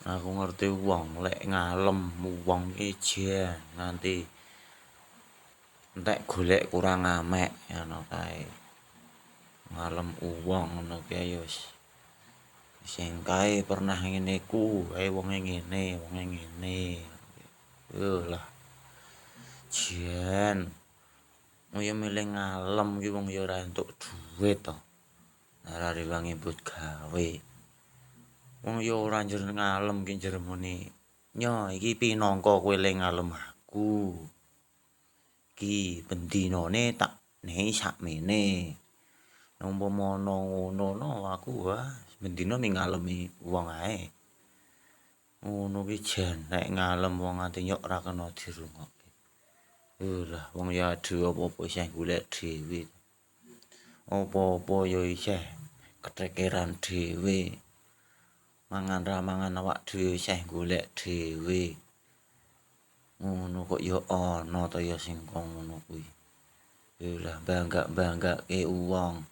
Aku ngerti wong lek ngalem wong iki jen nganti entek golek kurang amek ngono kae. Ngalem wong ngono kae ya wis sing kae pernah ngene ku, ae wonge ngene. Lah jen ya milih ngalem ki wong ya ora entuk dhuwit to. Ora rewangi but gawe. Wong ya ora njer ngalem ki njer muni. Nyo iki pinangka kowe le ngalem aku. Ki bendinane tak nehi sakmene. Umpama ana ngono aku bendina ning ngalemi wong ae. Ngono ki jen nek ngalem wong nganti nyok ora kena dirungokke. Lah wong ya adu apa-apa isih golek dhewe. Apa-apa ya isih ketekeran dhewe. Mangan ra mangan awak dhewe isih golek dhewe. Ngono kok ya ana to ya sing kok ngono kuwi. Lah bangga-banggake wong.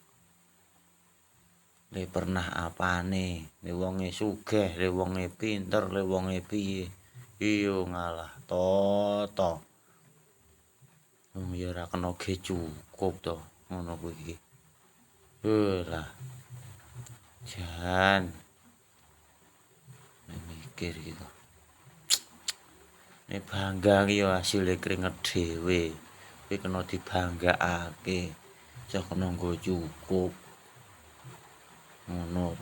Le pernah apane, le wonge sugih, le wonge pinter, le wonge piye. Iyo ngalah to. Wong ya ora kena ge cukup to ngono kuwi. Lah jan mikir gitu. Nek bangga ki ya asile keringet dhewe. Kuwi kena dibanggakake. Aja kena nggo cukup. Ngono.